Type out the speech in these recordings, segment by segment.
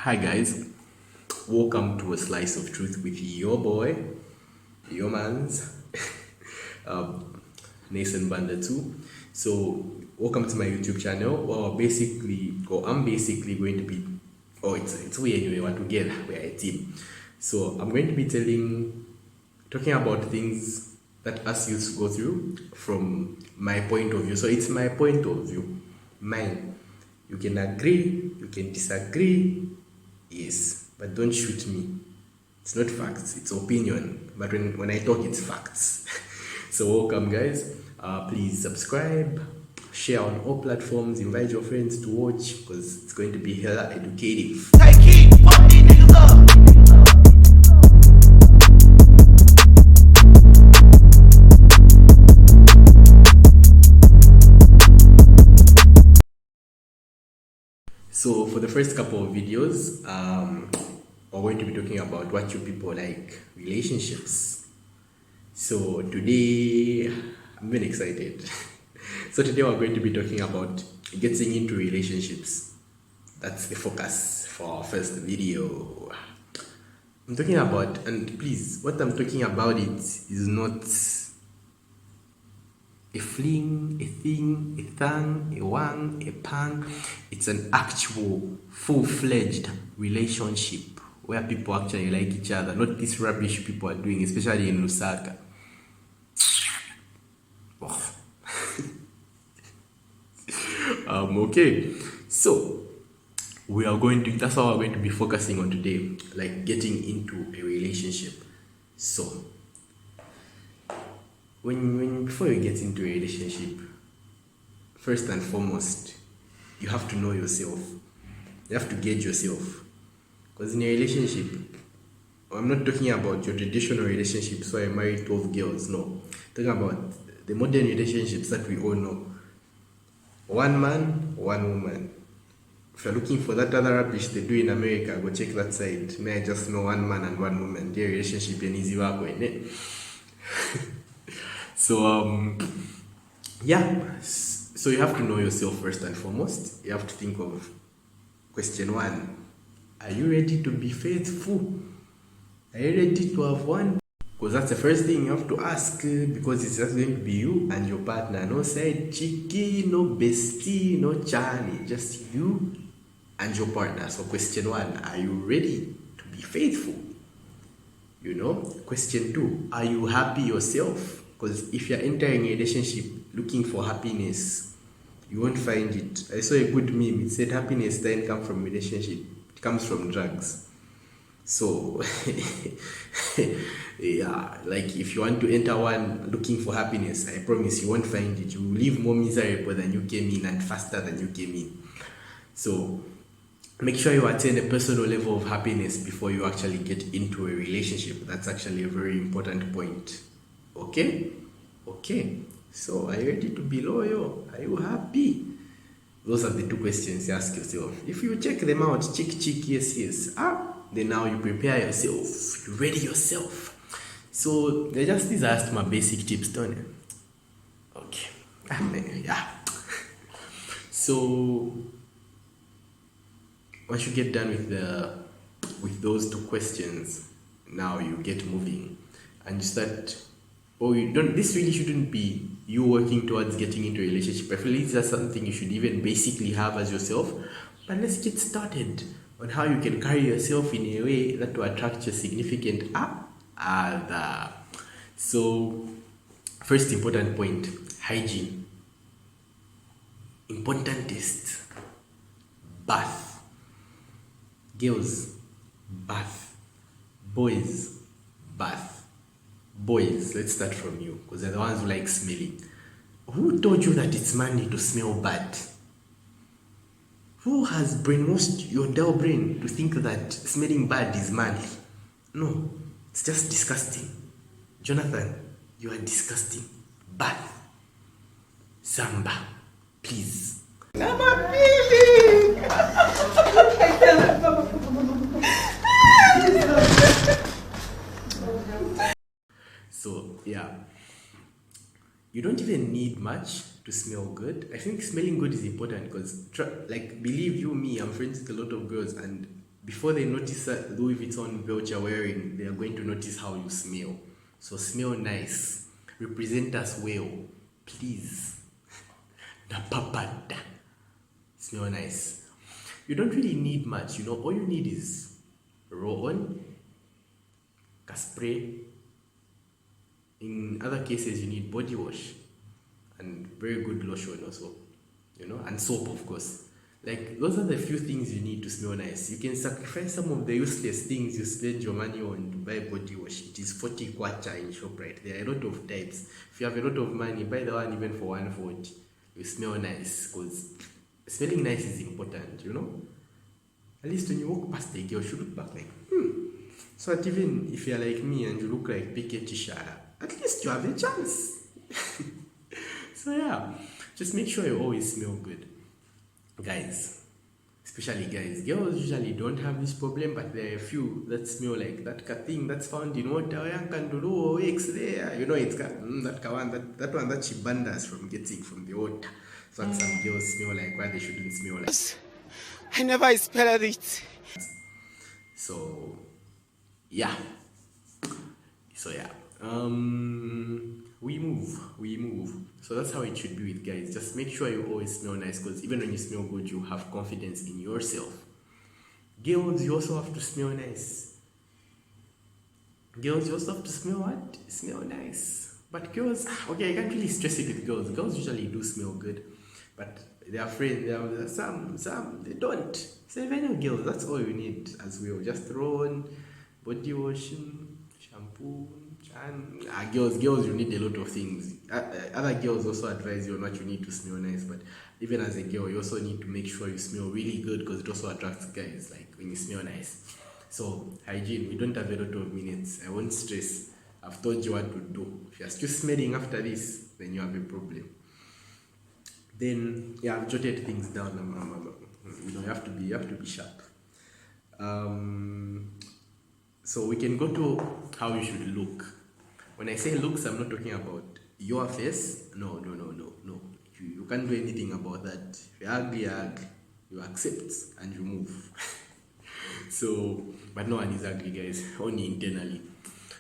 Hi guys, welcome to a slice of truth with your boy, your man's, um, Nathan Banda 2. So, welcome to my YouTube channel. I'm basically going to be, it's we anyway, we're together, we're a team. So, I'm going to be talking about things that us youths go through from my point of view. So, it's my point of view, mine. You can agree, you can disagree, yes, but don't shoot me. It's not facts, it's opinion. But when I talk, it's facts. So, welcome, guys. Please subscribe, share on all platforms, invite your friends to watch because it's going to be hella educative. So for the first couple of videos, we're going to be talking about what you people like relationships. So today, I'm very excited. So today we're going to be talking about getting into relationships. That's the focus for our first video. I'm talking about, and please, what I'm talking about is not a fling, a thing, a thang, a wang, a pang. It's an actual, full-fledged relationship where people actually like each other, not this rubbish people are doing, especially in Lusaka. Oh. Okay, so that's what we're going to be focusing on today, like getting into a relationship. So, before you get into a relationship, first and foremost, you have to know yourself. You have to gauge yourself. Because in a relationship, I'm not talking about your traditional relationship, so I married 12 girls. No. I'm talking about the modern relationships that we all know. One man, one woman. If you're looking for that other rubbish they do in America, go check that side. May I just know one man and one woman. Their relationship is easy work. So yeah, so you have to know yourself first and foremost. You have to think of question one: are you ready to be faithful? Are you ready to have one? Because that's the first thing you have to ask, because it's just going to be you and your partner. No side chicky, no bestie, no Charlie, just you and your partner. So question one: are you ready to be faithful? Question two: are you happy yourself? Because if you're entering a relationship looking for happiness, you won't find it. I saw a good meme. It said happiness doesn't come from relationship, it comes from drugs. So yeah, like if you want to enter one looking for happiness, I promise you won't find it. You will live more miserable than you came in and faster than you came in. So make sure you attain a personal level of happiness before you actually get into a relationship. That's actually a very important point. Okay? So are you ready to be loyal? Are you happy? Those are the two questions you ask yourself. If you check them out, check, yes. Then now you prepare yourself. You ready yourself. So these are just my basic tips, don't you? Okay. Yeah. So once you get done with those two questions, now you get moving and you start. This really shouldn't be you working towards getting into a relationship. I feel it's just something you should even basically have as yourself. But let's get started on how you can carry yourself in a way that will attract your significant other. So, first important point: hygiene. Important test: bath. Girls, bath. Boys, bath. Boys, let's start from you, because they're the ones who like smelling. Who told you that it's manly to smell bad? Who has brainwashed your dull brain to think that smelling bad is manly? No, it's just disgusting. Jonathan, you are disgusting. Bath. Zamba, please. I'm a feeling. So yeah, you don't even need much to smell good. I think smelling good is important because, like, believe you me, I'm friends with a lot of girls, and before they notice that Louis Vuitton belt you're wearing, they are going to notice how you smell. So smell nice. Represent us well. Please. Napapata. Smell nice. You don't really need much, you know. All you need is roll-on, spray. In other cases, you need body wash and very good lotion also, you know, and soap, of course. Like, those are the few things you need to smell nice. You can sacrifice some of the useless things you spend your money on to buy body wash. It is 40 kwacha in ShopRite. There are a lot of types. If you have a lot of money, buy the one even for 140. You smell nice, because smelling nice is important, you know. At least when you walk past a girl, you should look back like, So that even if you're like me and you look like Piquet Tishara, at least you have a chance. So yeah, just make sure you always smell good. Guys, especially guys, girls usually don't have this problem, but there are a few that smell like that thing that's found in water. There, you know, it's got that one that she banned us from getting from the water. So that some girls smell like why they shouldn't smell like. I never expected it. So yeah. We move. So that's how it should be with guys. Just make sure you always smell nice, because even when you smell good, you have confidence in yourself. Girls, you also have to smell nice. Girls, you also have to smell what? Smell nice. But girls, okay, I can't really stress it with girls. Girls usually do smell good, but they are afraid. Some they don't. So if any girls, that's all you need as well. Just throw on body washing, shampoo. And girls, you need a lot of things. Other girls also advise you on what you need to smell nice, but even as a girl, you also need to make sure you smell really good, because it also attracts guys, like when you smell nice. So hygiene, we don't have a lot of minutes. I won't stress. I've told you what to do. If you're still smelling after this, then you have a problem. Then yeah, I've jotted things down. You know, you have to be sharp. So we can go to how you should look. When I say looks, I'm not talking about your face. No. You can't do anything about that. If you're ugly, you're ugly. You accept and you move. So, but no one is ugly, guys. Only internally.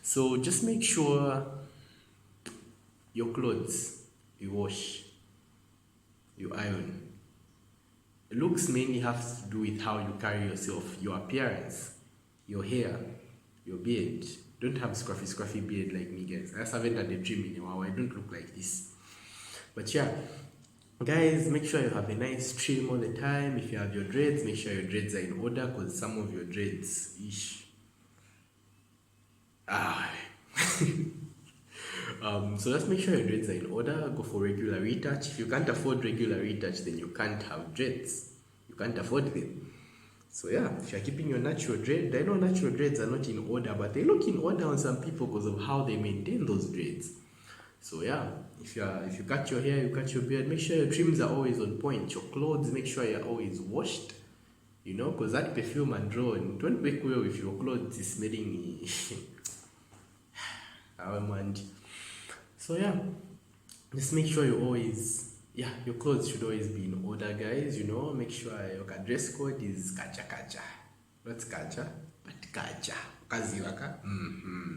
So just make sure your clothes, you wash, you iron. Looks mainly have to do with how you carry yourself, your appearance, your hair, your beard. Don't have scruffy beard like me, guys. I just haven't had a trim in a while. I don't look like this. But yeah, guys, make sure you have a nice trim all the time. If you have your dreads, make sure your dreads are in order, because some of your dreads, so just make sure your dreads are in order. Go for regular retouch. If you can't afford regular retouch, then you can't have dreads. You can't afford them. So yeah, if you're keeping your natural dread, I know natural dreads are not in order, but they look in order on some people because of how they maintain those dreads. So yeah, if you cut your hair, you cut your beard, make sure your trims are always on point. Your clothes, make sure you're always washed. You know, because that perfume and drone don't work well if your clothes is smelling. So yeah, just make sure you always. Yeah, your clothes should always be in order, guys. You know, make sure your dress code is kacha. Not kacha, but kacha. Kaziwaka.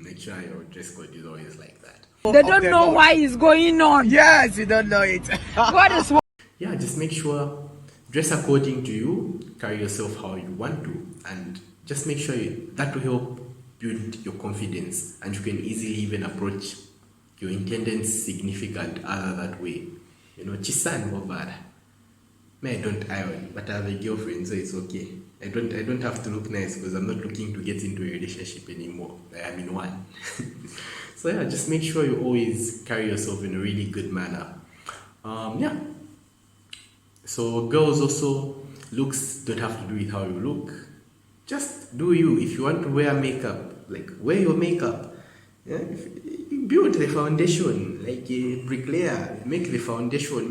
Make sure your dress code is always like that. They don't know why it's going on. Yes, you don't know it. What is what? Yeah, just make sure, dress according to you, carry yourself how you want to, and just make sure that will help build your confidence, and you can easily even approach your intended significant other that way. You know, Chisan Bobara. I don't iron, but I have a girlfriend, so it's okay. I don't have to look nice because I'm not looking to get into a relationship anymore. I'm in one. So yeah, just make sure you always carry yourself in a really good manner. Yeah. So girls also, looks don't have to do with how you look. Just do you. If you want to wear makeup, like wear your makeup. Yeah, build the foundation like a bricklayer. Make the foundation.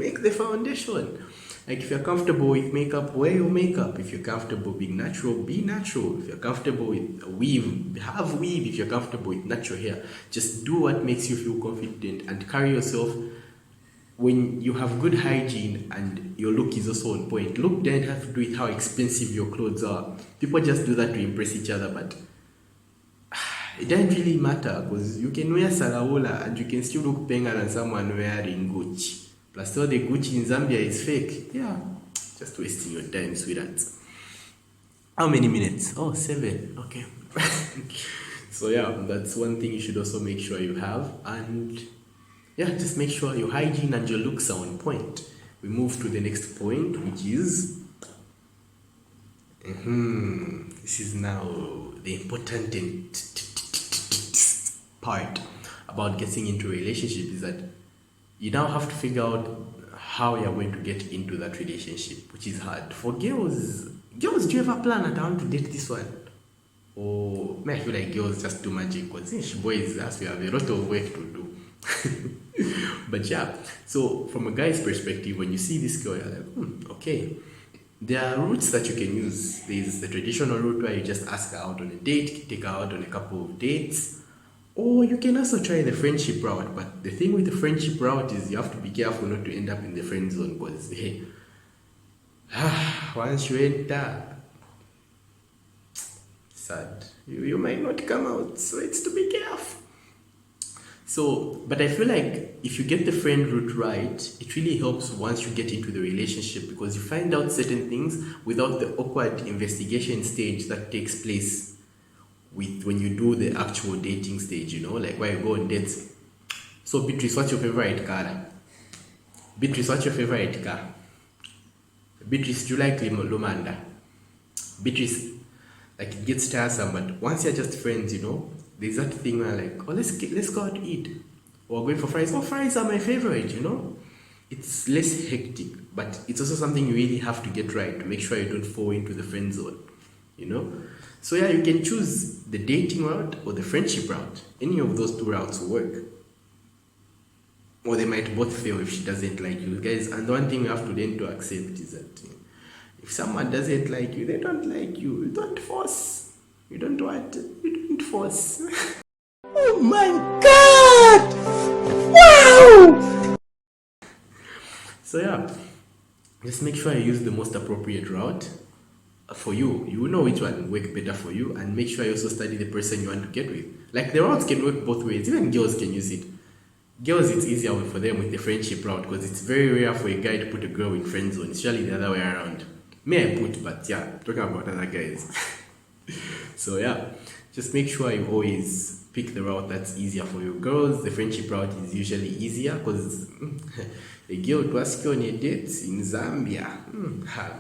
Like if you're comfortable with makeup, wear your makeup. If you're comfortable being natural, be natural. If you're comfortable with a weave, have weave. If you're comfortable with natural hair, just do what makes you feel confident and carry yourself when you have good hygiene and your look is also on point, look doesn't have to do with how expensive your clothes are. People just do that to impress each other, but it doesn't really matter because you can wear Salawola and you can still look better than someone wearing Gucci. Plus, all the Gucci in Zambia is fake. Yeah, just wasting your time, sweetheart. How many minutes? Oh, 7. Okay. So yeah, that's one thing you should also make sure you have. And yeah, just make sure your hygiene and your looks are on point. We move to the next point, which is this is now the important part about getting into a relationship, is that you now have to figure out how you're going to get into that relationship, which is hard. For girls, do you ever plan that I want to date this one? Or I feel like girls just do magic because boys, as we have a lot of work to do. But yeah, so from a guy's perspective, when you see this girl, you're like, okay. There are routes that you can use. There's the traditional route where you just ask her out on a date, take her out on a couple of dates. Or you can also try the friendship route. But the thing with the friendship route is you have to be careful not to end up in the friend zone, because hey, once you enter, sad. You might not come out. So it's to be careful. So, but I feel like if you get the friend route right, it really helps once you get into the relationship, because you find out certain things without the awkward investigation stage that takes place with when you do the actual dating stage, like where you go on dates. So, Beatrice, what's your favorite car? Beatrice, what's your favorite car? Beatrice, do you like Lumanda? Beatrice, like it gets tiresome, but once you're just friends, there's that thing where like, oh, let's go out to eat. Or going for fries. Oh, fries are my favorite, It's less hectic, but it's also something you really have to get right to make sure you don't fall into the friend zone, So yeah, you can choose the dating route or the friendship route. Any of those two routes will work. Or they might both fail if she doesn't like you. Guys, and one thing you have to learn to accept is that if someone doesn't like you, they don't like you. You don't force. You don't want it. You don't force. Oh my God! Wow! So yeah, just make sure you use the most appropriate route for you. You know which one will work better for you, and make sure you also study the person you want to get with. Like the routes can work both ways. Even girls can use it. Girls, it's easier for them with the friendship route because it's very rare for a guy to put a girl in friend zone. It's usually the other way around. May I put, but yeah, talking about other guys. So yeah, just make sure you always pick the route that's easier for you. Girls, the friendship route is usually easier because a girl to ask you on a date in Zambia,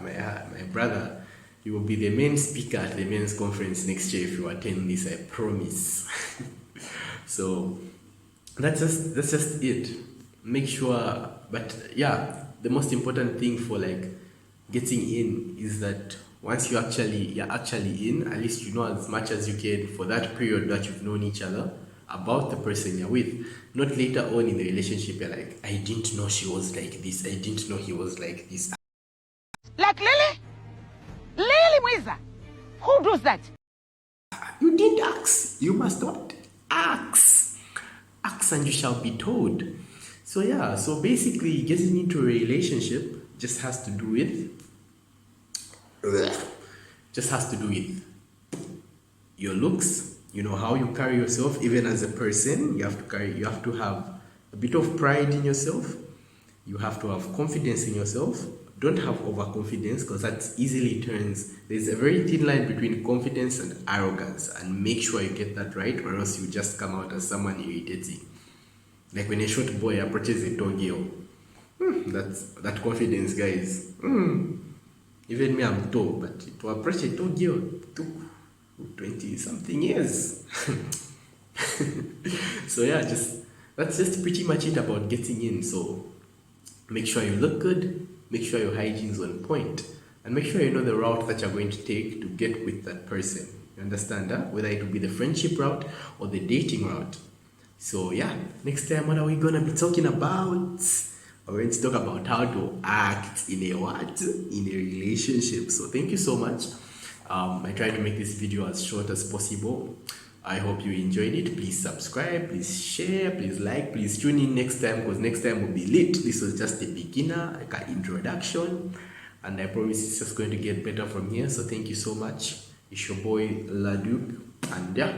my brother, you will be the main speaker at the men's conference next year if you attend this, I promise. So that's just it. Make sure, but yeah, the most important thing for like getting in is that once you're actually in, at least you know as much as you can for that period that you've known each other about the person you're with. Not later on in the relationship you're like, I didn't know she was like this, I didn't know he was like this. Like Lily Mwiza? Who does that? You didn't ask. You must not ask. Ask and you shall be told. So yeah, so basically getting into a relationship just has to do with your looks, how you carry yourself. Even as a person, you have to have a bit of pride in yourself. You have to have confidence in yourself. Don't have overconfidence, because that easily turns, there's a very thin line between confidence and arrogance, and make sure you get that right, or else you just come out as someone irritating. Like when a short boy approaches a tall girl, that confidence, guys. Even me, I'm tall, but to approach a tall girl took 20-something years. So yeah, that's just pretty much it about getting in. So make sure you look good, make sure your hygiene's on point, and make sure you know the route that you're going to take to get with that person. You understand that? Whether it will be the friendship route or the dating route. So yeah, next time what are we gonna be talking about? We're going to talk about how to act in a relationship. So thank you so much. I tried to make this video as short as possible. I hope you enjoyed it. Please subscribe, please share, please like, please tune in next time, because next time will be lit. This was just a beginner, like an introduction, and I promise it's just going to get better from here. So thank you so much. It's your boy Laduke, and yeah.